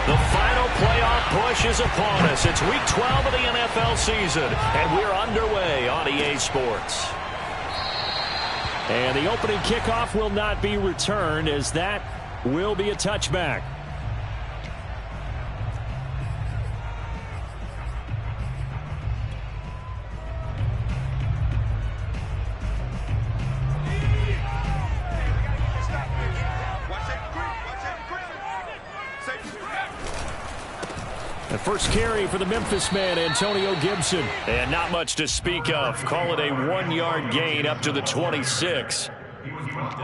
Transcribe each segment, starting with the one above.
The final playoff push is upon us. It's week 12 of the NFL season, and we're underway on EA Sports. And the opening kickoff will not be returned, as that will be a touchback. The first carry for the Memphis man, Antonio Gibson. And not much to speak of. Call it a 1-yard gain up to the 26.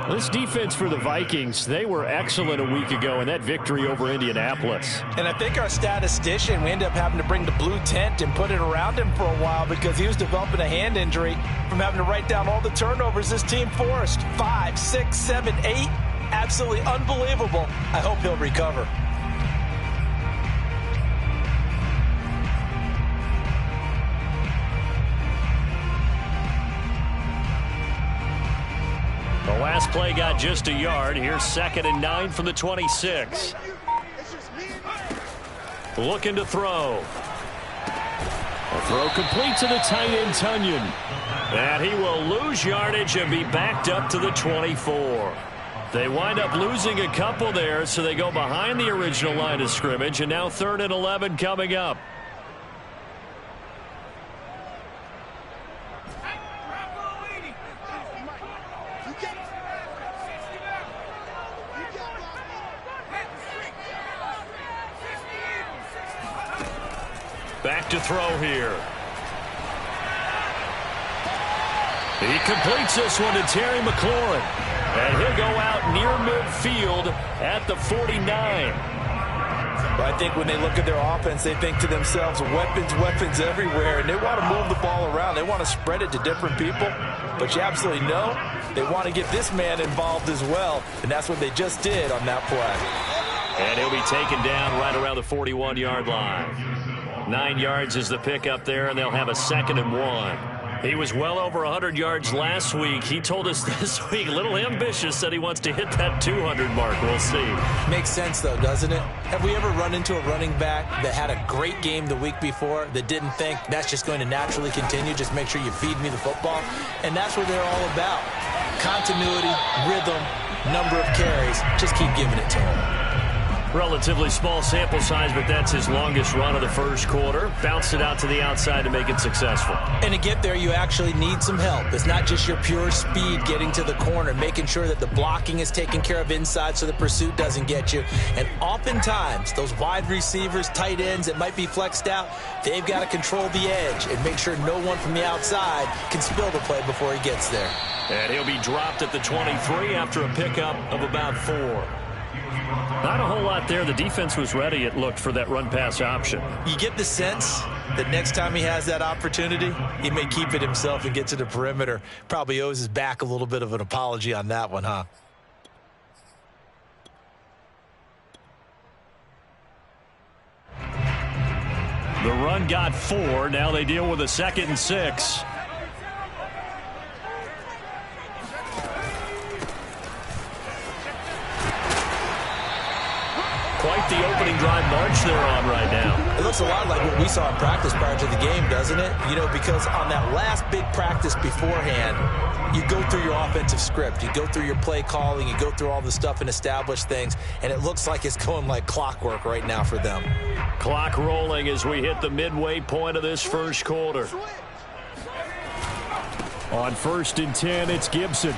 This defense for the Vikings, they were excellent a week ago in that victory over Indianapolis. And I think our statistician, we ended up having to bring the blue tent and put it around him for a while because he was developing a hand injury from having to write down all the turnovers this team forced. 5, 6, 7, 8. Absolutely unbelievable. I hope he'll recover. The last play got just a yard. Here's 2nd and 9 from the 26. Looking to throw. A throw complete to the tight end, Tunyon. And he will lose yardage and be backed up to the 24. They wind up losing a couple there, so they go behind the original line of scrimmage, and now 3rd and 11 coming up. Back to throw here. He completes this one to Terry McLaurin. And he'll go out near midfield at the 49. I think when they look at their offense, they think to themselves, weapons everywhere, and they want to move the ball around. They want to spread it to different people. But you absolutely know they want to get this man involved as well, and that's what they just did on that play. And he'll be taken down right around the 41-yard line. 9 yards is the pickup there, and they'll have a 2nd and 1. He was well over 100 yards last week. He told us this week, a little ambitious, said he wants to hit that 200 mark. We'll see. Makes sense, though, doesn't it? Have we ever run into a running back that had a great game the week before that didn't think that's just going to naturally continue? Just make sure you feed me the football. And that's what they're all about. Continuity, rhythm, number of carries. Just keep giving it to him. Relatively small sample size, but that's his longest run of the first quarter. Bounced it out to the outside to make it successful. And to get there, you actually need some help. It's not just your pure speed getting to the corner, making sure that the blocking is taken care of inside so the pursuit doesn't get you. And oftentimes, those wide receivers, tight ends that might be flexed out, they've got to control the edge and make sure no one from the outside can spill the play before he gets there. And he'll be dropped at the 23 after a pickup of about 4. Not a whole lot there. The defense was ready, it looked, for that run-pass option. You get the sense that next time he has that opportunity, he may keep it himself and get to the perimeter. Probably owes his back a little bit of an apology on that one, huh? The run got 4. Now they deal with a 2nd and 6. Quite the opening drive march they're on right now. It looks a lot like what we saw in practice prior to the game, doesn't it? You know, because on that last big practice beforehand, you go through your offensive script. You go through your play calling. You go through all the stuff and establish things. And it looks like it's going like clockwork right now for them. Clock rolling as we hit the midway point of this first quarter. On 1st and 10, it's Gibson.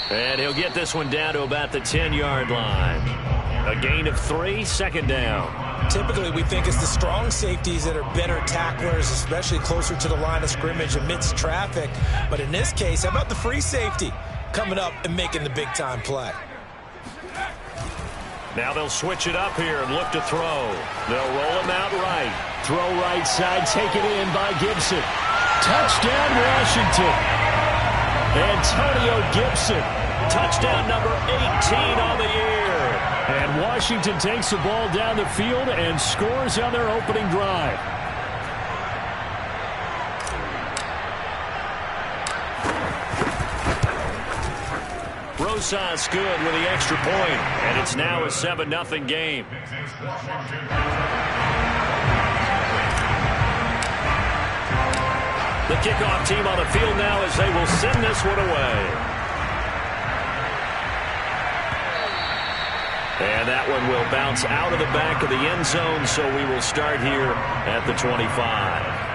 And he'll get this one down to about the 10-yard line. A gain of 3, 2nd down. Typically, we think it's the strong safeties that are better tacklers, especially closer to the line of scrimmage amidst traffic. But in this case, how about the free safety coming up and making the big-time play? Now they'll switch it up here and look to throw. They'll roll him out right. Throw right side, taken in by Gibson. Touchdown, Washington. Antonio Gibson. Touchdown number 18 on the year. And Washington takes the ball down the field and scores on their opening drive. Rosas good with the extra point, and it's now a 7-0 game. The kickoff team on the field now as they will send this one away. And that one will bounce out of the back of the end zone, so we will start here at the 25.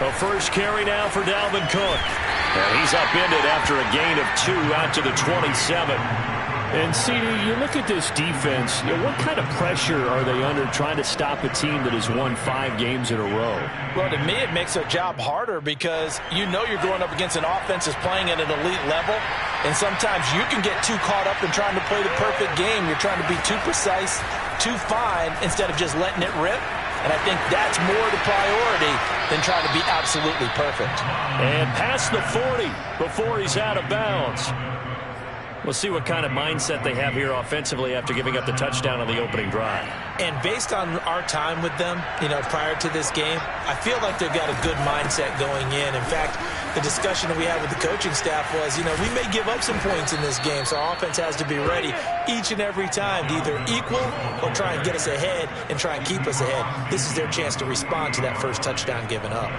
The first carry now for Dalvin Cook. And he's upended after a gain of 2 out to the 27. And, CD, you look at this defense, what kind of pressure are they under trying to stop a team that has won 5 games in a row? Well, to me, it makes their job harder because you know you're going up against an offense that's playing at an elite level. And sometimes you can get too caught up in trying to play the perfect game. You're trying to be too precise, too fine, instead of just letting it rip. And I think that's more the priority than trying to be absolutely perfect. And past the 40 before he's out of bounds. We'll see what kind of mindset they have here offensively after giving up the touchdown on the opening drive. And based on our time with them, prior to this game, I feel like they've got a good mindset going in. In fact, the discussion that we had with the coaching staff was, we may give up some points in this game, so our offense has to be ready each and every time to either equal or try and get us ahead and try and keep us ahead. This is their chance to respond to that first touchdown given up.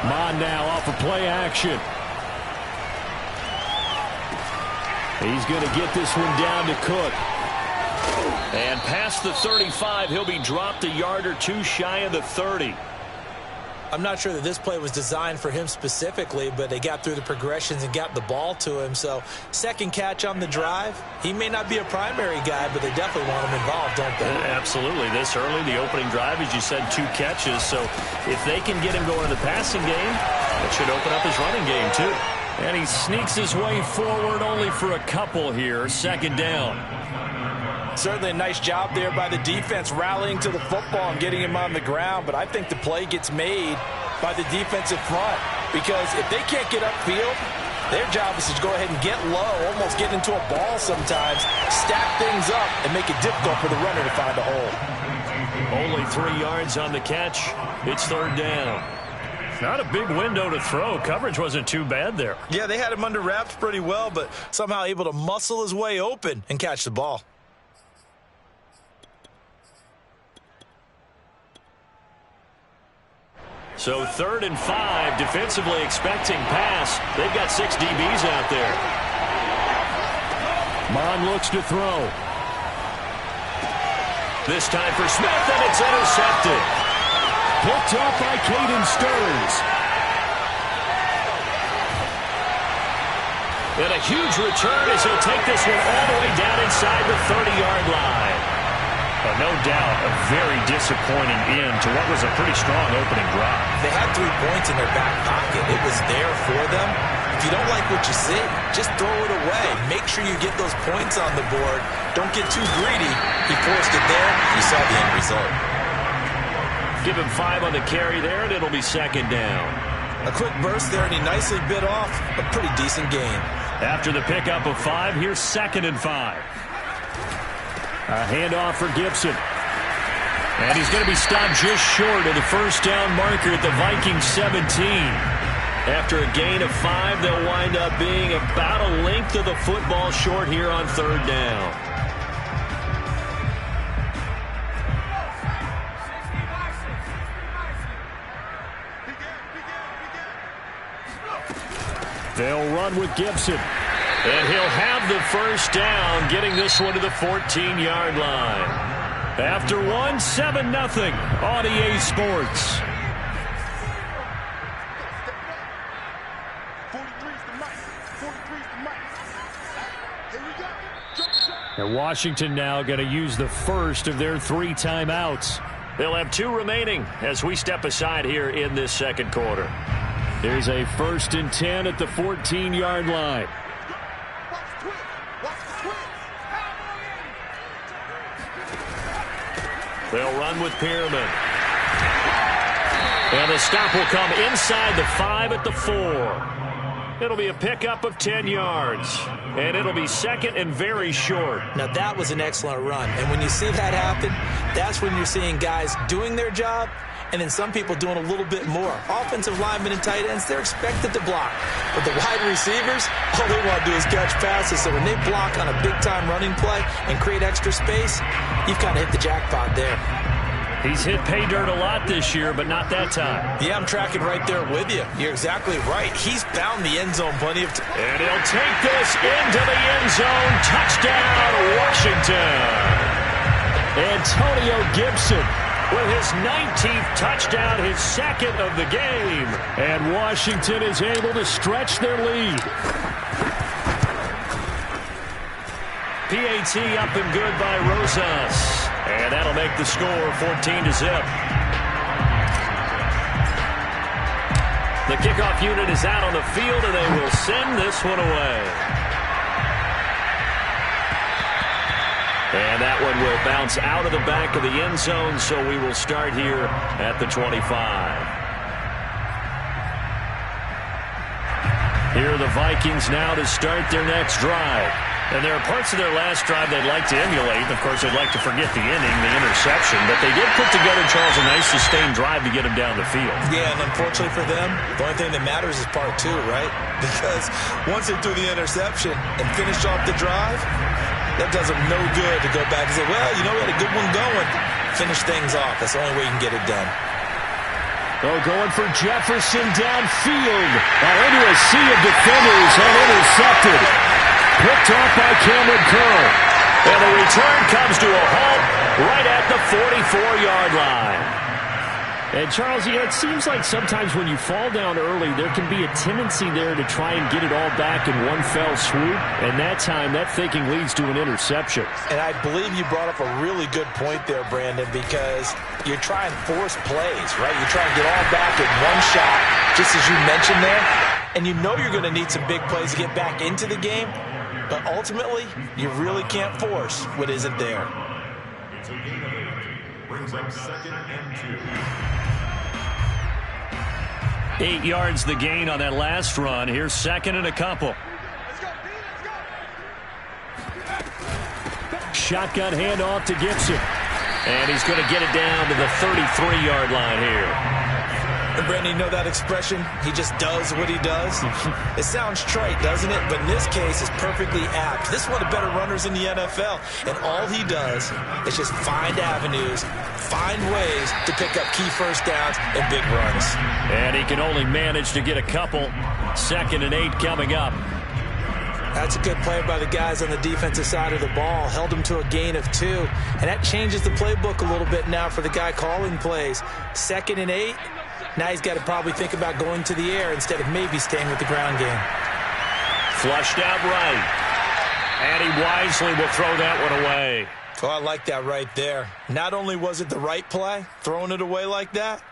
Mon now off of play action. He's going to get this one down to Cook. And past the 35, he'll be dropped a yard or 2 shy of the 30. I'm not sure that this play was designed for him specifically, but they got through the progressions and got the ball to him. So second catch on the drive. He may not be a primary guy, but they definitely want him involved, don't they? Absolutely. This early, the opening drive, as you said, 2 catches. So if they can get him going in the passing game, it should open up his running game too. And he sneaks his way forward only for a couple here. Second down. Certainly a nice job there by the defense rallying to the football and getting him on the ground, but I think the play gets made by the defensive front because if they can't get upfield, their job is to go ahead and get low, almost get into a ball sometimes, stack things up, and make it difficult for the runner to find a hole. Only 3 yards on the catch. It's third down. Not a big window to throw. Coverage wasn't too bad there. Yeah, they had him under wraps pretty well, but somehow able to muscle his way open and catch the ball. So 3rd and 5, defensively expecting pass. They've got 6 DBs out there. Mon looks to throw. This time for Smith, and it's intercepted. Picked up by Caden Stearns. And a huge return as he'll take this one all the way down inside the 30-yard line. No doubt a very disappointing end to what was a pretty strong opening drive. They had 3 points in their back pocket. It was there for them. If you don't like what you see, just throw it away. Make sure you get those points on the board. Don't get too greedy. He forced it there. You saw the end result. Give him 5 on the carry there, and it'll be second down. A quick burst there, and he nicely bit off a pretty decent gain. After the pickup of 5, here's 2nd and 5. A handoff for Gibson. And he's going to be stopped just short of the first down marker at the Vikings 17. After a gain of 5, they'll wind up being about a length of the football short here on 3rd down. They'll run with Gibson. And he'll have the first down, getting this one to the 14-yard line. After 7-0 on EA Sports. And Washington now going to use the first of their 3 timeouts. They'll have 2 remaining as we step aside here in this second quarter. There's a 1st and 10 at the 14-yard line. They'll run with Pierman. And the stop will come inside the 5 at the 4. It'll be a pickup of 10 yards. And it'll be second and very short. Now, that was an excellent run. And when you see that happen, that's when you're seeing guys doing their job and then some people doing a little bit more. Offensive linemen and tight ends, they're expected to block. But the wide receivers, all they want to do is catch passes. So when they block on a big-time running play and create extra space, you've kind of hit the jackpot there. He's hit pay dirt a lot this year, but not that time. Yeah, I'm tracking right there with you. You're exactly right. He's found the end zone plenty of times. And he'll take this into the end zone. Touchdown, Washington. Antonio Gibson with his 19th touchdown, his second of the game. And Washington is able to stretch their lead. PAT up and good by Rosas. And that'll make the score 14-0. The kickoff unit is out on the field, and they will send this one away. And that one will bounce out of the back of the end zone, so we will start here at the 25. Here are the Vikings now to start their next drive. And there are parts of their last drive they'd like to emulate. Of course, they'd like to forget the inning, the interception. But they did put together, Charles, a nice sustained drive to get them down the field. Yeah, and unfortunately for them, the only thing that matters is part 2, right? Because once they threw the interception and finished off the drive, that does them no good to go back and say, well, you know, we had a good one going. Finish things off. That's the only way you can get it done. Oh, going for Jefferson downfield. Into a sea of defenders and intercepted. Picked off by Cameron Curl. And the return comes to a halt right at the 44-yard line. And, Charles, it seems like sometimes when you fall down early, there can be a tendency there to try and get it all back in one fell swoop. And that time, that thinking leads to an interception. And I believe you brought up a really good point there, Brandon, because you're trying to force plays, right? You try and get all back in one shot, just as you mentioned there. And you know you're going to need some big plays to get back into the game. But ultimately, you really can't force what isn't there. It's a gain of 8. Brings up 2nd and 2. 8 yards the gain on that last run. Here's 2nd and a couple. Shotgun handoff to Gibson. And he's going to get it down to the 33-yard line here. And Brandon, you know that expression, he just does what he does? It sounds trite, doesn't it? But in this case, it's perfectly apt. This is one of the better runners in the NFL. And all he does is just find avenues, find ways to pick up key first downs and big runs. And he can only manage to get a couple. 2nd and 8 coming up. That's a good play by the guys on the defensive side of the ball. Held them to a gain of 2. And that changes the playbook a little bit now for the guy calling plays. 2nd and 8. Now he's got to probably think about going to the air instead of maybe staying with the ground game. Flushed out right. And he wisely will throw that one away. Oh, I like that right there. Not only was it the right play, throwing it away like that,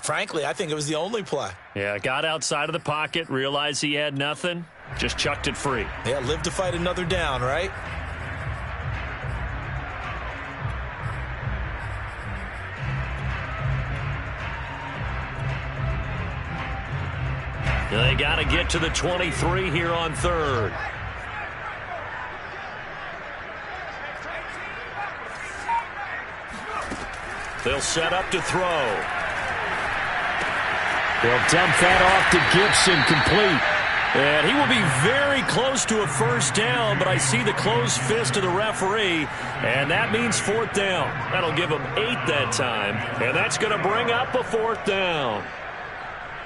frankly, I think it was the only play. Yeah, got outside of the pocket, realized he had nothing, just chucked it free. Yeah, live to fight another down, right? They got to get to the 23 here on 3rd. They'll set up to throw. They'll dump that off to Gibson, complete. And he will be very close to a first down, but I see the closed fist of the referee, and that means 4th down. That'll give him 8 that time, and that's going to bring up a 4th down.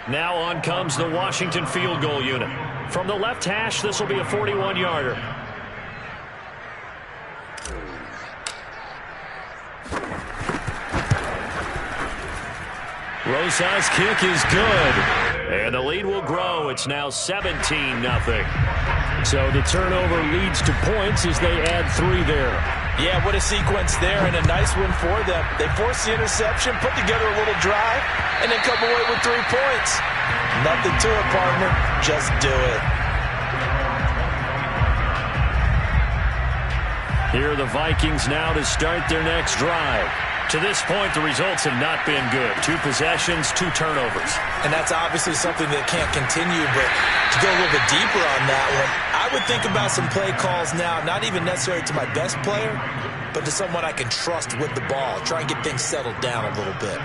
Now on comes the Washington field goal unit. From the left hash, this will be a 41-yarder. Rosas' kick is good. And the lead will grow. It's now 17-0. So the turnover leads to points as they add 3 there. Yeah, what a sequence there, and a nice one for them. They forced the interception, put together a little drive, and then come away with 3 points. Nothing to it, partner. Just do it. Here are the Vikings now to start their next drive. To this point, the results have not been good. 2 possessions, 2 turnovers. And that's obviously something that can't continue, but to go a little bit deeper on that one, I would think about some play calls now, not even necessarily to my best player, but to someone I can trust with the ball. Try and get things settled down a little bit.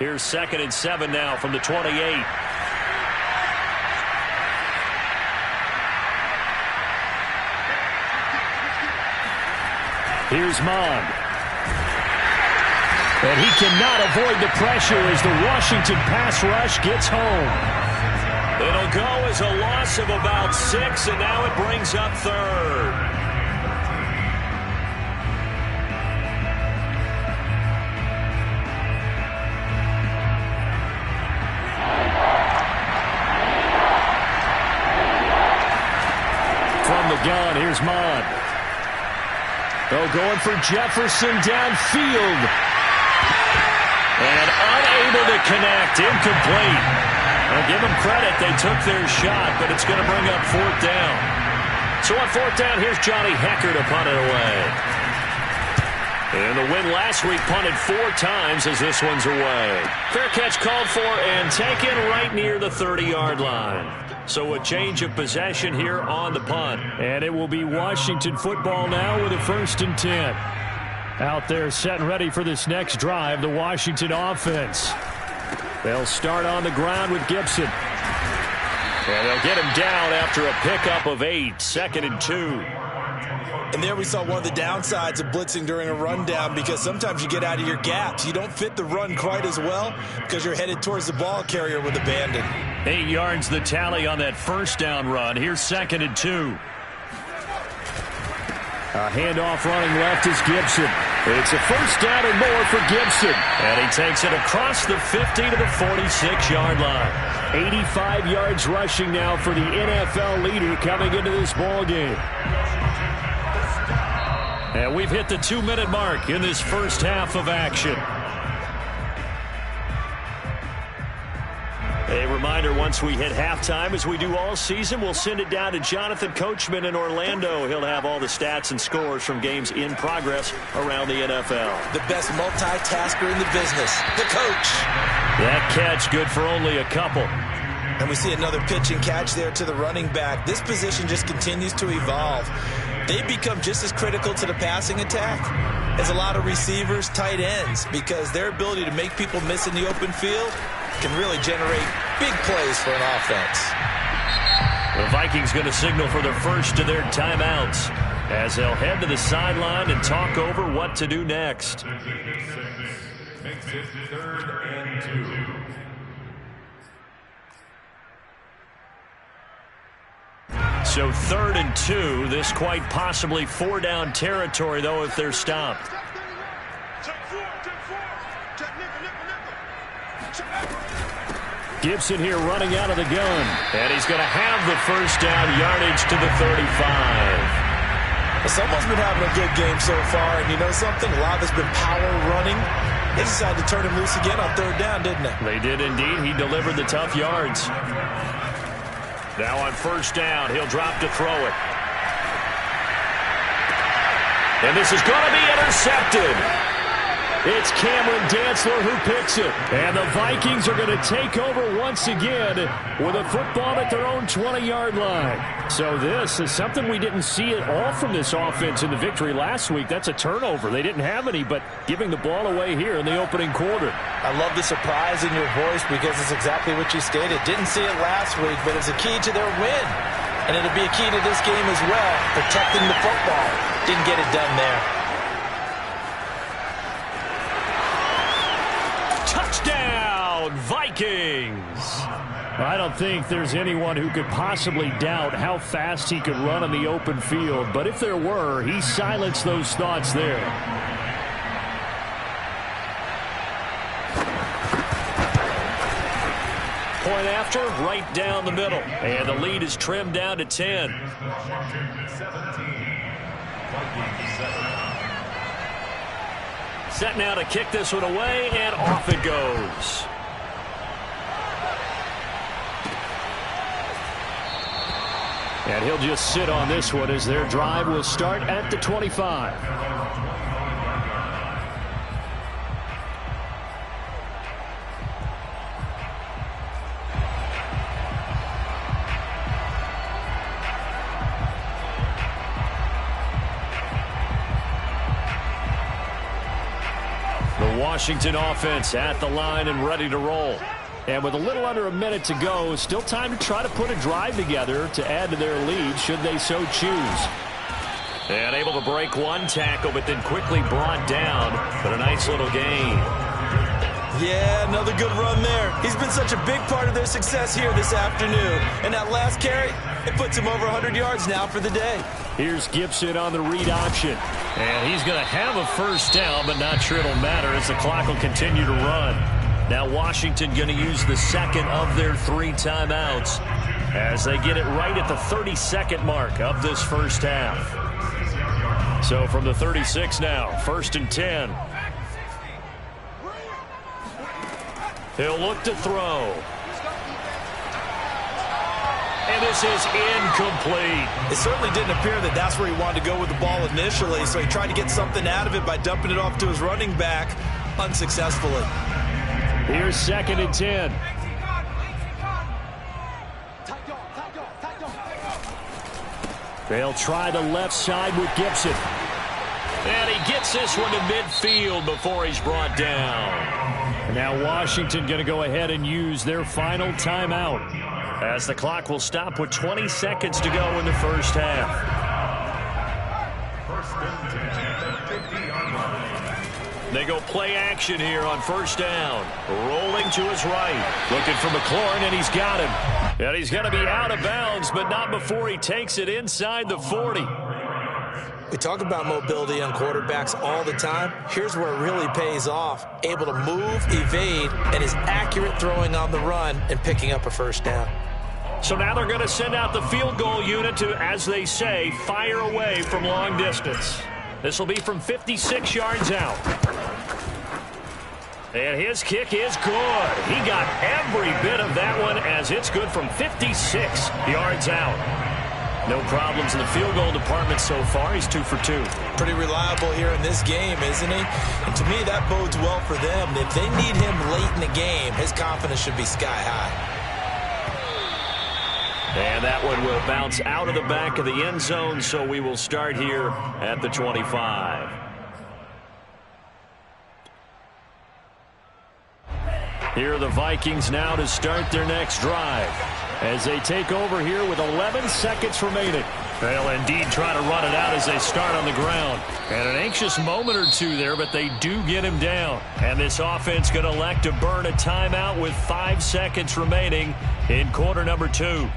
Here's 2nd and 7 now from the 28. Here's Mon. And he cannot avoid the pressure as the Washington pass rush gets home. It'll go as a loss of about 6, and now it brings up 3rd. From the gun, here's Mon. Oh, going for Jefferson downfield. And unable to connect. Incomplete. I'll give them credit. They took their shot, but it's going to bring up 4th down. So on 4th down, here's Johnny Hecker to punt it away. And the win last week punted 4 times as this one's away. Fair catch called for and taken right near the 30-yard line. So a change of possession here on the punt. And it will be Washington football now with a 1st and 10. Out there set and ready for this next drive, the Washington offense. They'll start on the ground with Gibson. And they'll get him down after a pickup of 8, 2nd and 2. And there we saw one of the downsides of blitzing during a rundown, because sometimes you get out of your gaps. You don't fit the run quite as well because you're headed towards the ball carrier with abandon. 8 yards the tally on that 1st down run. Here's 2nd and 2. A handoff running left is Gibson. It's a 1st down and more for Gibson. And he takes it across the 50 to the 46-yard line. 85 yards rushing now for the NFL leader coming into this ball game. And we've hit the 2-minute mark in this first half of action. A reminder, once we hit halftime, as we do all season, we'll send it down to Jonathan Coachman in Orlando. He'll have all the stats and scores from games in progress around the NFL. The best multitasker in the business, the coach. That catch good for only a couple. And we see another pitch and catch there to the running back. This position just continues to evolve. They become just as critical to the passing attack as a lot of receivers, tight ends, because their ability to make people miss in the open field can really generate big plays for an offense. The Vikings going to signal for the first of their timeouts as they'll head to the sideline and talk over what to do next. Makes it 3rd and 2. So 3rd and 2, this quite possibly 4-down territory, though, if they're stopped. Gibson here running out of the gun. And he's going to have the 1st down, yardage to the 35. Someone's been having a good game so far, and you know something? A lot has been power running. They decided to turn him loose again on 3rd down, didn't they? They did indeed. He delivered the tough yards. Now on 1st down, he'll drop to throw it. And this is going to be intercepted. It's Cameron Dantzler who picks it. And the Vikings are going to take over once again with a football at their own 20-yard line. So this is something we didn't see at all from this offense in the victory last week. That's a turnover. They didn't have any, but giving the ball away here in the opening quarter. I love the surprise in your voice because it's exactly what you stated. Didn't see it last week, but it's a key to their win. And it'll be a key to this game as well, protecting the football. Didn't get it done there. Touchdown, Vikings! I don't think there's anyone who could possibly doubt how fast he could run on the open field, but if there were, he silenced those thoughts there. point after, right down the middle. And the lead is trimmed down to 10. Washington 17. Vikings 7. Set now to kick this one away, and off it goes. And he'll just sit on this one as their drive will start at the 25. The Washington offense at the line and ready to roll. And with a little under a minute to go, still time to try to put a drive together to add to their lead should they so choose. And able to break one tackle, but then quickly brought down. But a nice little gain. Yeah, another good run there. He's been such a big part of their success here this afternoon. And that last carry, it puts him over 100 yards now for the day. Here's Gibson on the read option. And he's going to have a first down, but not sure it'll matter as the clock will continue to run. Now Washington going to use the second of their 3 timeouts as they get it right at the 32nd mark of this first half. So from the 36 now, 1st and 10. He'll look to throw. And this is incomplete. It certainly didn't appear that that's where he wanted to go with the ball initially, so he tried to get something out of it by dumping it off to his running back unsuccessfully. Here's 2nd and 10. They'll try the left side with Gibson. And he gets this one to midfield before he's brought down. Now Washington going to go ahead and use their final timeout as the clock will stop with 20 seconds to go in the first half. First and 10. 50-yard line. They go play action here on first down. Rolling to his right. Looking for McLaurin, and he's got him. And he's going to be out of bounds, but not before he takes it inside the 40. We talk about mobility on quarterbacks all the time. Here's where it really pays off. Able to move, evade, and is accurate throwing on the run and picking up a first down. So now they're going to send out the field goal unit to, as they say, fire away from long distance. This will be from 56 yards out. And his kick is good. He got every bit of that one as it's good from 56 yards out. No problems in the field goal department so far. He's 2 for 2. Pretty reliable here in this game, isn't he? And to me, that bodes well for them. If they need him late in the game, his confidence should be sky high. And that one will bounce out of the back of the end zone, so we will start here at the 25. Here are the Vikings now to start their next drive as they take over here with 11 seconds remaining. They'll indeed try to run it out as they start on the ground. And an anxious moment or two there, but they do get him down. And this offense going to elect to burn a timeout with 5 seconds remaining in quarter number 2.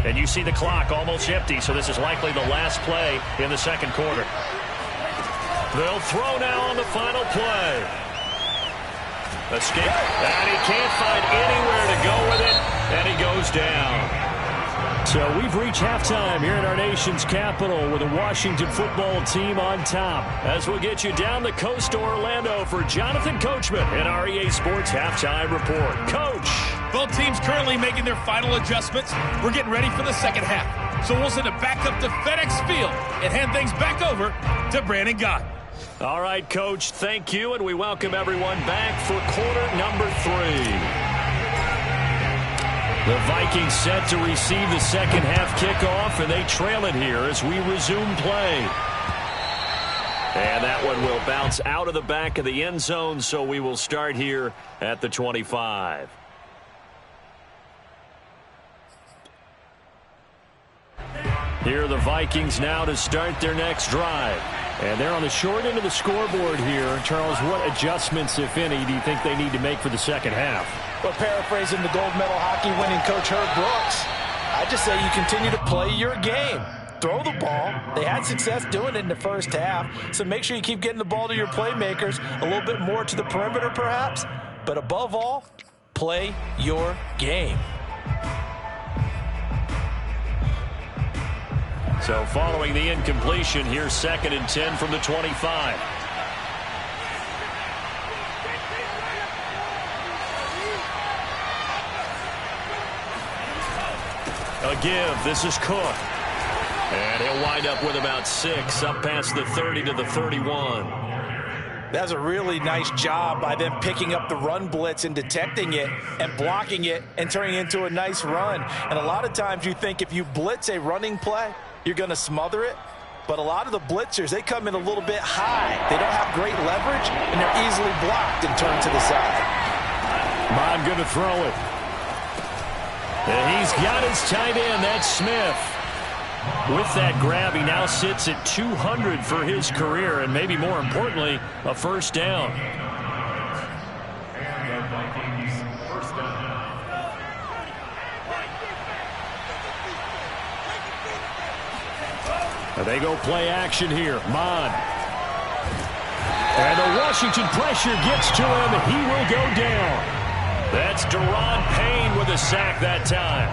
And you see the clock almost empty, so this is likely the last play in the second quarter. They'll throw now on the final play. Escape, and he can't find anywhere to go with it, and he goes down. So we've reached halftime here in our nation's capital with the Washington football team on top. As we'll get you down the coast to Orlando for Jonathan Coachman in our EA Sports Halftime Report. Coach. Both teams currently making their final adjustments. We're getting ready for the second half. So we'll send it back up to FedEx Field and hand things back over to Brandon Gott. All right, Coach, thank you, and we welcome everyone back for quarter number 3. The Vikings set to receive the second half kickoff, and they trail it here as we resume play. And that one will bounce out of the back of the end zone, so we will start here at the 25. Here are the Vikings now to start their next drive. And they're on the short end of the scoreboard here. Charles, what adjustments, if any, do you think they need to make for the second half? Well, paraphrasing the gold medal hockey winning coach Herb Brooks, I just say you continue to play your game. Throw the ball. They had success doing it in the first half, so make sure you keep getting the ball to your playmakers, a little bit more to the perimeter perhaps. But above all, Play your game. So following the incompletion, here's 2nd and 10 from the 25. A give. This is Cook. And he'll wind up with about 6, up past the 30 to the 31. That's a really nice job by them picking up the run blitz and detecting it and blocking it and turning it into a nice run. And a lot of times you think if you blitz a running play, you're going to smother it. But a lot of the blitzers, they come in a little bit high. They don't have great leverage, and they're easily blocked and turned to the side. Mon going to throw it. And he's got his tight end. That's Smith. With that grab, he now sits at 200 for his career, and maybe more importantly, a first down. They go play action here. Mon. And the Washington pressure gets to him. He will go down. That's Deron Payne with a sack that time.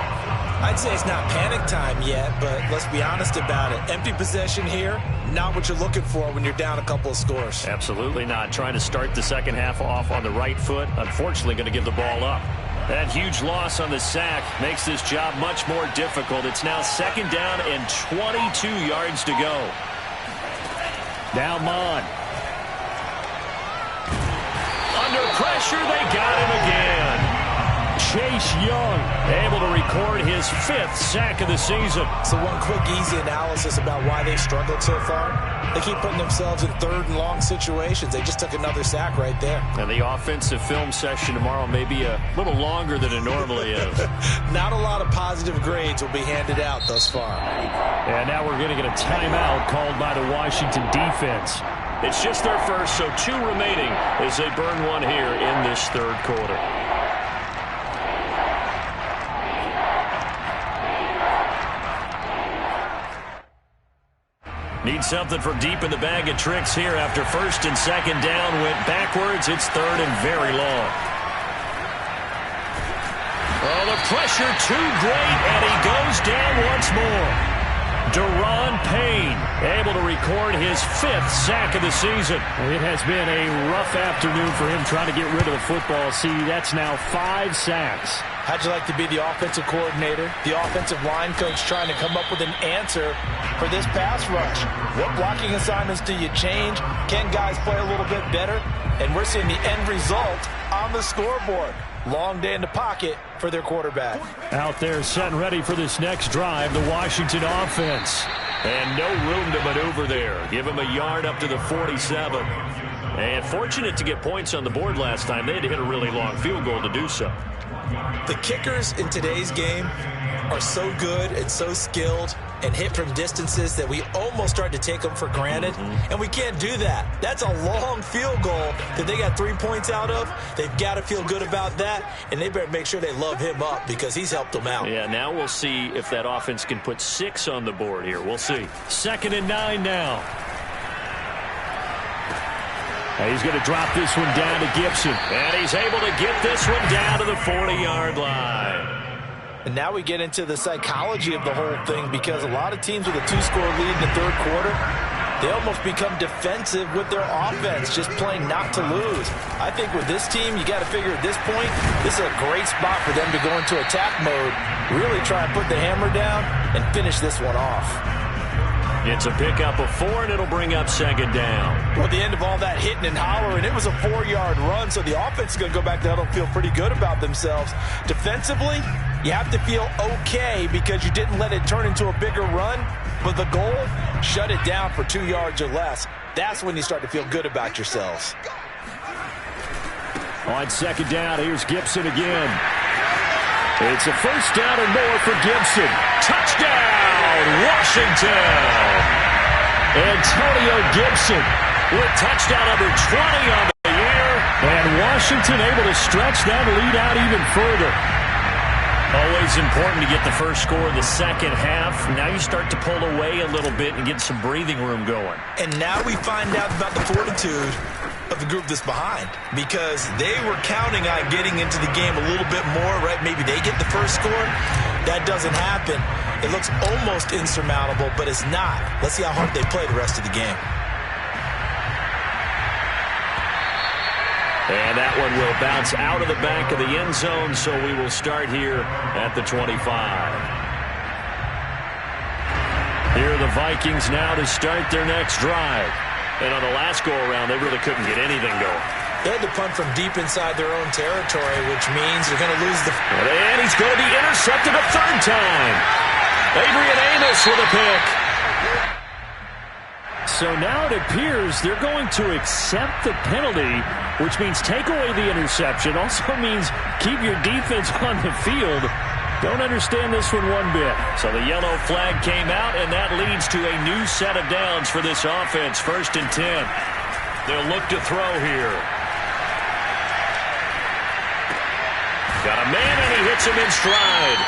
I'd say it's not panic time yet, but let's be honest about it. Empty possession here, not what you're looking for when you're down a couple of scores. Absolutely not. Trying to start the second half off on the right foot. Unfortunately, going to give the ball up. That huge loss on the sack makes this job much more difficult. It's now 2nd down and 22 yards to go. Now Mon. Under pressure, they got him again. Chase Young able to record his 5th sack of the season. So one quick, easy analysis about why they've struggled so far. They keep putting themselves in 3rd and long situations. They just took another sack right there. And the offensive film session tomorrow may be a little longer than it normally is. Not a lot of positive grades will be handed out thus far. And now we're going to get a timeout called by the Washington defense. It's just their first, so 2 remaining as they burn one here in this 3rd quarter. Need something from deep in the bag of tricks here after 1st and 2nd down. Went backwards. It's 3rd and very long. Oh, the pressure too great, and he goes down once more. Deron Payne able to record his 5th sack of the season. It has been a rough afternoon for him trying to get rid of the football. See, that's now 5 sacks. How'd you like to be the offensive coordinator, the offensive line coach trying to come up with an answer for this pass rush? What blocking assignments do you change? Can guys play a little bit better? And we're seeing the end result on the scoreboard. Long day in the pocket for their quarterback. Out there set and ready for this next drive, the Washington offense. And no room to maneuver there. Give him a yard up to the 47. And fortunate to get points on the board last time. They had to hit a really long field goal to do so. The kickers in today's game are so good and so skilled and hit from distances that we almost start to take them for granted, and we can't do that. That's a long field goal that they got 3 points out of. They've got to feel good about that, and they better make sure they love him up because he's helped them out. Yeah, now we'll see if that offense can put 6 on the board here. We'll see. 2nd and 9 now. He's going to drop this one down to Gibson. And he's able to get this one down to the 40-yard line. And now we get into the psychology of the whole thing because a lot of teams with a 2-score lead in the 3rd quarter, they almost become defensive with their offense, just playing not to lose. I think with this team, you got to figure at this point, this is a great spot for them to go into attack mode, really try and put the hammer down and finish this one off. It's a pickup of 4, and it'll bring up 2nd down. Well, at the end of all that hitting and hollering, it was a 4-yard run, so the offense is going to go back to huddle and feel pretty good about themselves. Defensively, you have to feel okay because you didn't let it turn into a bigger run, but the goal, shut it down for 2 yards or less. That's when you start to feel good about yourselves. On 2nd down, here's Gibson again. It's a first down and more for Gibson. Touchdown, Washington! Antonio Gibson with touchdown number 20 on the year. And Washington able to stretch that lead out even further. Always important to get the first score in the second half. Now you start to pull away a little bit and get some breathing room going. And now we find out about the fortitude of the group that's behind, because they were counting on getting into the game a little bit more, right? Maybe they get the first score. That doesn't happen. It looks almost insurmountable, but it's not. Let's see how hard they play the rest of the game. And that one will bounce out of the back of the end zone, so we will start here at the 25. Here are the Vikings now to start their next drive. And on the last go-around, they really couldn't get anything going. They had to punt from deep inside their own territory, which means they're going to lose the... And he's going to be intercepted a third time. Adrian Amos with a pick. So now it appears they're going to accept the penalty, which means take away the interception. Also means keep your defense on the field. Don't understand this one bit. So the yellow flag came out, and that leads to a new set of downs for this offense. 1st and 10. They'll look to throw here. Got a man, and he hits him in stride.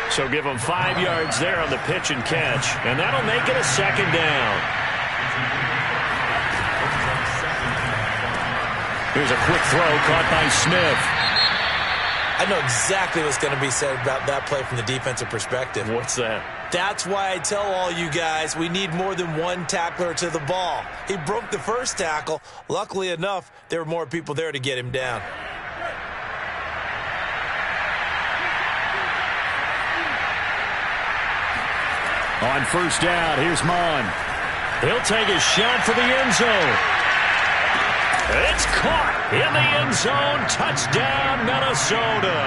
So give him 5 yards there on the pitch and catch, and that'll make it a 2nd down. Here's a quick throw caught by Smith. I know exactly what's going to be said about that play from the defensive perspective. What's that? That's why I tell all you guys we need more than one tackler to the ball. He broke the first tackle. Luckily enough, there were more people there to get him down. On 1st down, here's Mon. He'll take a shot for the end zone. It's caught in the end zone. Touchdown, Minnesota.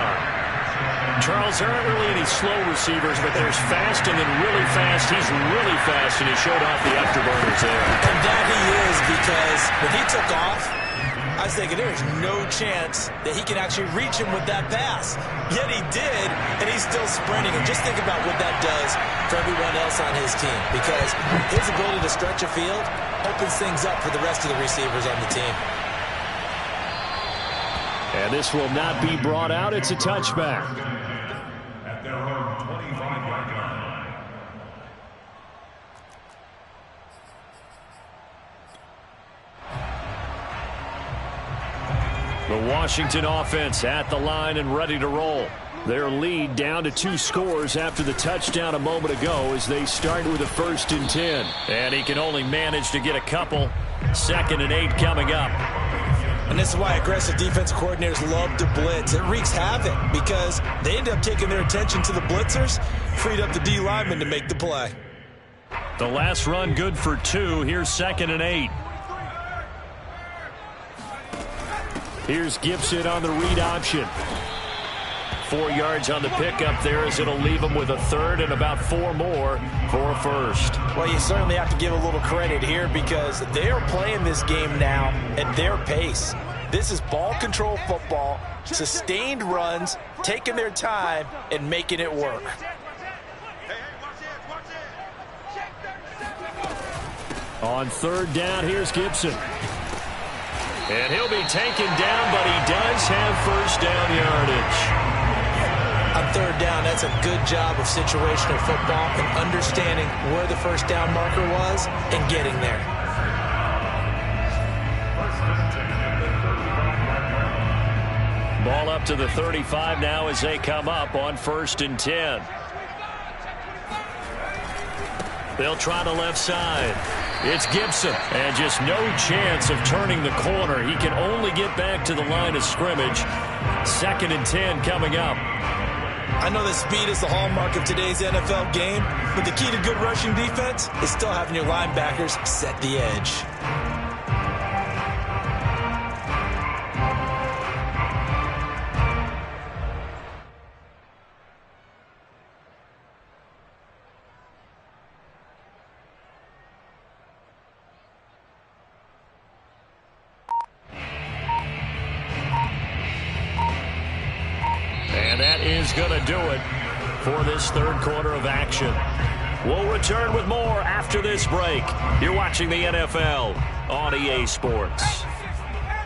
Charles, there aren't really any slow receivers, but there's fast and then really fast. He's really fast, and he showed off the afterburners there. And that he is, because when he took off, I was thinking there's no chance that he can actually reach him with that pass. Yet he did, and he's still sprinting. And just think about what that does for everyone else on his team, because his ability to stretch a field opens things up for the rest of the receivers on the team. And this will not be brought out. It's a touchback. At their own 25-yard line. The Washington offense at the line and ready to roll. Their lead down to 2 scores after the touchdown a moment ago as they start with a 1st and 10. And he can only manage to get a couple. 2nd and 8 coming up. And this is why aggressive defense coordinators love to blitz. It wreaks havoc because they end up taking their attention to the blitzers, freed up the D lineman to make the play. The last run good for 2. Here's 2nd and 8. Here's Gibson on the read option. 4 yards on the pickup there, as it'll leave him with a 3rd and about 4 more for a 1st. Well, you certainly have to give a little credit here because they are playing this game now at their pace. This is ball control football, sustained runs, taking their time, and making it work. On 3rd down, here's Gibson. And he'll be taken down, but he does have 1st down yardage. On 3rd down, that's a good job of situational football and understanding where the 1st down marker was and getting there. Ball up to the 35 now as they come up on 1st and 10. They'll try the left side. It's Gibson, and just no chance of turning the corner. He can only get back to the line of scrimmage. 2nd and 10 coming up. I know that speed is the hallmark of today's NFL game, but the key to good rushing defense is still having your linebackers set the edge. And that is going to do it for this 3rd quarter of action. We'll return with more after this break. You're watching the NFL on EA Sports.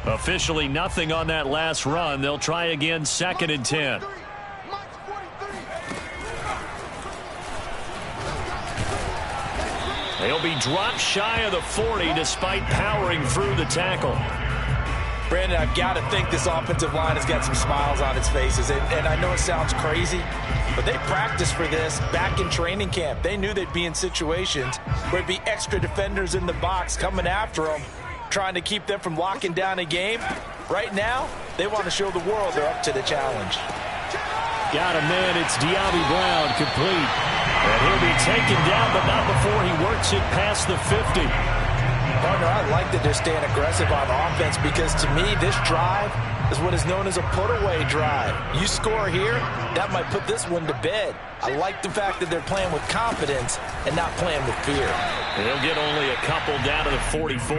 Officially nothing on that last run. They'll try again, 2nd and 10. He'll be dropped shy of the 40 despite powering through the tackle. Brandon, I've got to think this offensive line has got some smiles on its faces. And I know it sounds crazy, but they practiced for this back in training camp. They knew they'd be in situations where it'd be extra defenders in the box coming after them, trying to keep them from locking down a game. Right now, they want to show the world they're up to the challenge. Got a man. It's De'Ami Brown, complete. And he'll be taken down, but not before he works it past the 50. Partner, I like that they're staying aggressive on offense because to me, this drive is what is known as a put-away drive. You score here, that might put this one to bed. I like the fact that they're playing with confidence and not playing with fear. He'll get only a couple down to the 44.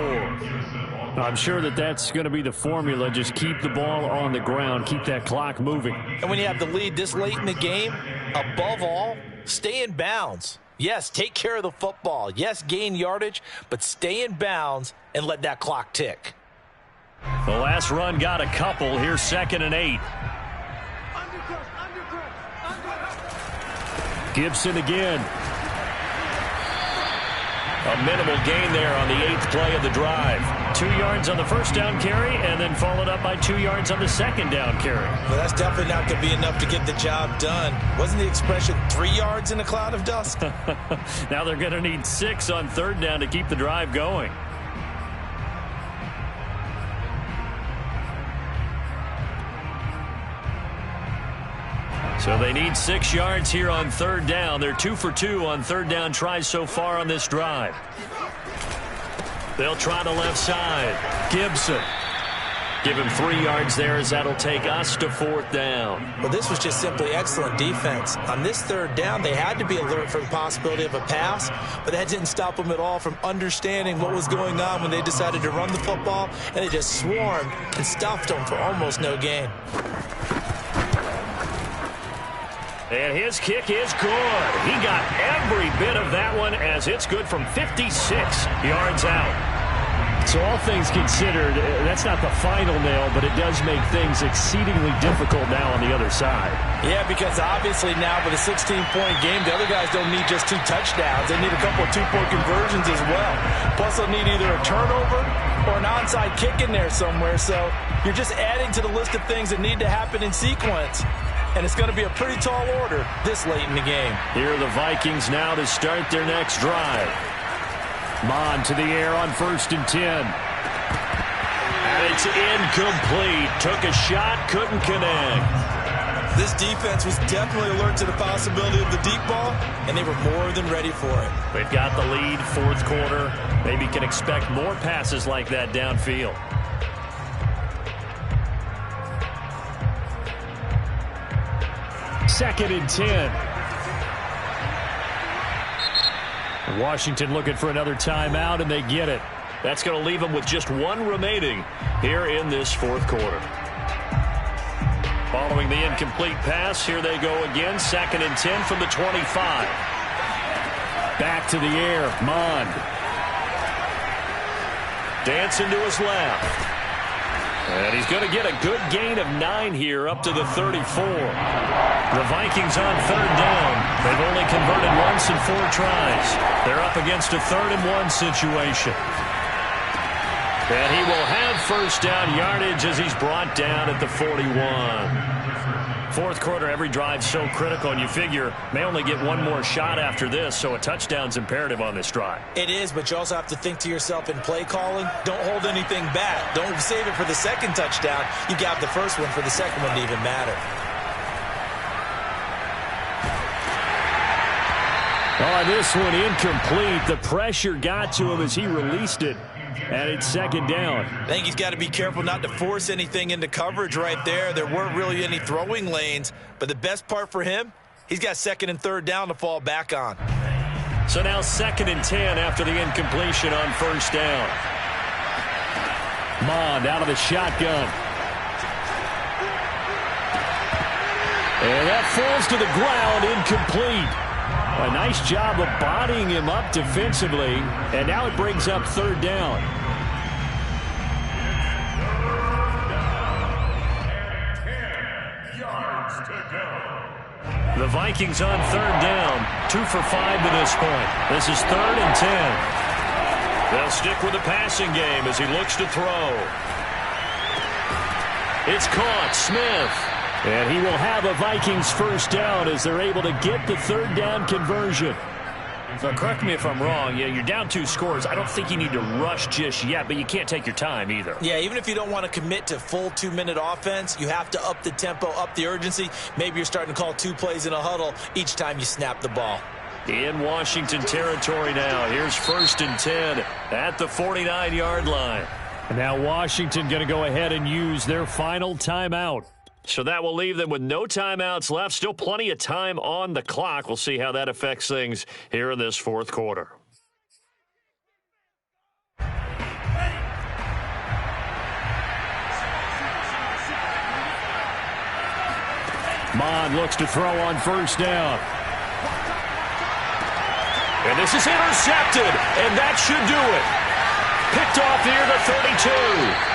I'm sure that that's going to be the formula. Just keep the ball on the ground. Keep that clock moving. And when you have the lead this late in the game, above all, stay in bounds. Yes, take care of the football. Yes, gain yardage, but stay in bounds and let that clock tick. The last run got a couple. Here's 2nd and 8. Gibson again. A minimal gain there on the 8th play of the drive. 2 yards on the first down carry, and then followed up by 2 yards on the second down carry. Well, that's definitely not going to be enough to get the job done. Wasn't the expression 3 yards in a cloud of dust? Now they're going to need 6 on 3rd down to keep the drive going. So they need 6 yards here on 3rd down. They're 2 for 2 on 3rd down tries so far on this drive. They'll try the left side. Gibson. Give him 3 yards there as that'll take us to 4th down. Well, this was just simply excellent defense. On this 3rd down, they had to be alert for the possibility of a pass, but that didn't stop them at all from understanding what was going on when they decided to run the football, and they just swarmed and stuffed them for almost no gain. And his kick is good. He got every bit of that one as it's good from 56 yards out. So all things considered, that's not the final nail, but it does make things exceedingly difficult now on the other side. Yeah, because obviously now with a 16-point game, the other guys don't need just 2 touchdowns. They need a couple of 2-point conversions as well. Plus, they'll need either a turnover or an onside kick in there somewhere. So you're just adding to the list of things that need to happen in sequence. And it's going to be a pretty tall order this late in the game. Here are the Vikings now to start their next drive. Mon to the air on 1st and 10. And it's incomplete. Took a shot, couldn't connect. This defense was definitely alert to the possibility of the deep ball, and they were more than ready for it. They've got the lead, 4th quarter. Maybe can expect more passes like that downfield. Second and 10. Washington looking for another timeout, and they get it. That's going to leave them with just 1 remaining here in this 4th quarter. Following the incomplete pass, here they go again. 2nd and 10 from the 25. Back to the air, Mond. Dancing to his left. And he's going to get a good gain of 9 here up to the 34. The Vikings on 3rd down. They've only converted once in 4 tries. They're up against a 3rd and 1 situation. And he will have 1st down yardage as he's brought down at the 41. 4th quarter, every drive so critical, and you figure may only get 1 more shot after this, so a touchdown's imperative on this drive. It is, but you also have to think to yourself in play calling, don't hold anything back. Don't save it for the 2nd touchdown. You got the 1st one for the 2nd one to even matter. Oh, this one incomplete. The pressure got to him as he released it. And it's 2nd down. I think he's got to be careful not to force anything into coverage right there. There weren't really any throwing lanes. But the best part for him, he's got 2nd and 3rd down to fall back on. So now 2nd and 10 after the incompletion on 1st down. Mond out of the shotgun. And that falls to the ground, incomplete. A nice job of bodying him up defensively, and now it brings up 3rd down. The Vikings on third down, 2 for 5 to this point. This is 3rd and 10. They'll stick with the passing game as he looks to throw. It's caught. Smith. And he will have a Vikings first down as they're able to get the third down conversion. So correct me if I'm wrong. Yeah, you're down 2 scores. I don't think you need to rush just yet, but you can't take your time either. Yeah, even if you don't want to commit to full 2-minute offense, you have to up the tempo, up the urgency. Maybe you're starting to call 2 plays in a huddle each time you snap the ball. In Washington territory now. Here's 1st and 10 at the 49-yard line. And now Washington going to go ahead and use their final timeout. So that will leave them with no timeouts left. Still plenty of time on the clock. We'll see how that affects things here in this 4th quarter. Mon looks to throw on first down. And this is intercepted, and that should do it. Picked off near the 32.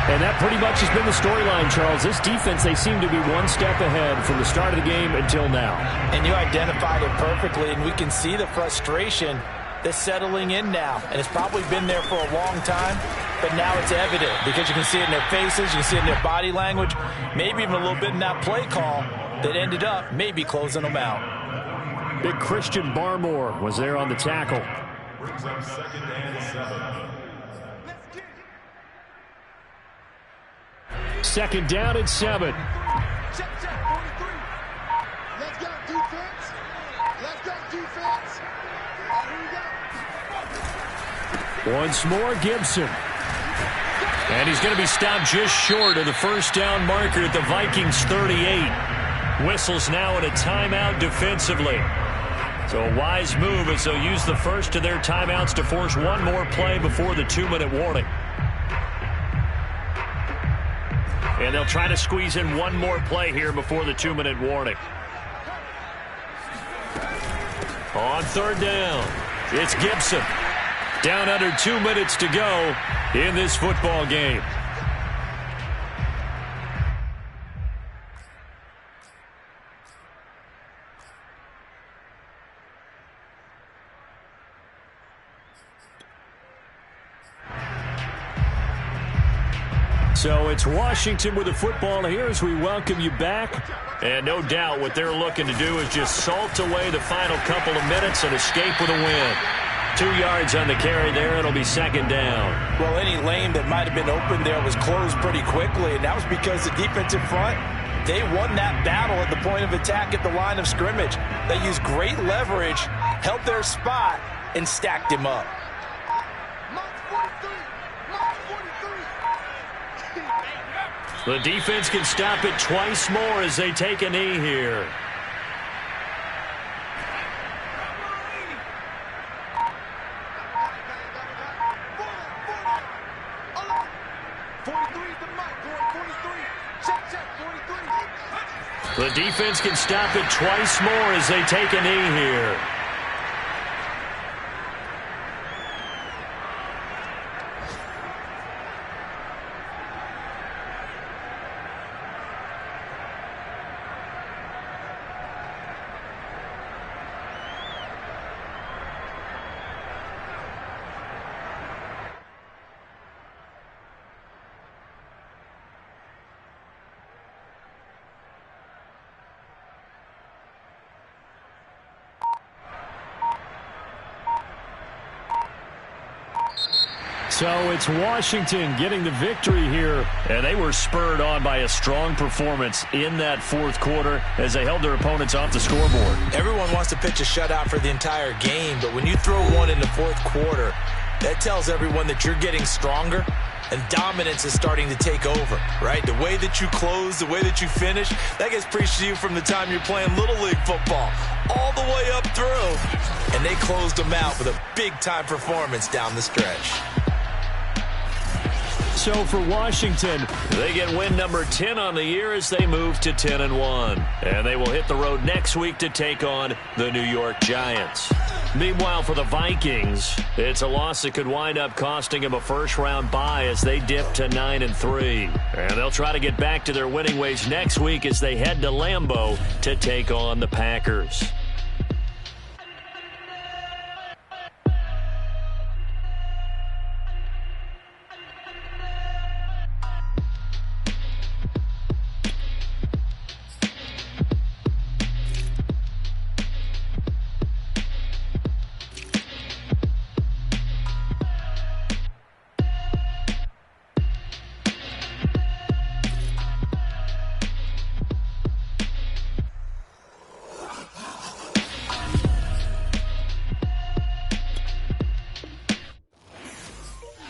And that pretty much has been the storyline, Charles. This defense, they seem to be one step ahead from the start of the game until now. And you identified it perfectly, and we can see the frustration that's settling in now. And it's probably been there for a long time, but now it's evident because you can see it in their faces, you can see it in their body language, maybe even a little bit in that play call that ended up maybe closing them out. Big Christian Barmore was there on the tackle. Brings up 2nd and 7. 2nd down and 7. Check, 43. Let's go, defense. Let's go, defense. Here we go. Once more, Gibson. And he's going to be stopped just short of the first down marker at the Vikings 38. Whistles now in a timeout defensively. So a wise move as they'll use the first of their timeouts to force one more play before the 2-minute warning. And they'll try to squeeze in one more play here before the 2-minute warning. On third down, it's Gibson. Down under 2 minutes to go in this football game. So it's Washington with the football here as we welcome you back. And no doubt what they're looking to do is just salt away the final couple of minutes and escape with a win. 2 yards on the carry there. It'll be 2nd down. Well, any lane that might have been open there was closed pretty quickly, and that was because the defensive front, they won that battle at the point of attack at the line of scrimmage. They used great leverage, held their spot, and stacked him up. The defense can stop it twice more as they take a knee here. The defense can stop it twice more as they take a knee here. So it's Washington getting the victory here. And they were spurred on by a strong performance in that 4th quarter as they held their opponents off the scoreboard. Everyone wants to pitch a shutout for the entire game, but when you throw one in the 4th quarter, that tells everyone that you're getting stronger and dominance is starting to take over, right? The way that you close, the way that you finish, that gets preached to you from the time you're playing Little League football all the way up through. And they closed them out with a big-time performance down the stretch. So for Washington, they get win number 10 on the year as they move to 10-1. And they will hit the road next week to take on the New York Giants. Meanwhile, for the Vikings, it's a loss that could wind up costing them a first-round bye as they dip to 9-3. And they'll try to get back to their winning ways next week as they head to Lambeau to take on the Packers.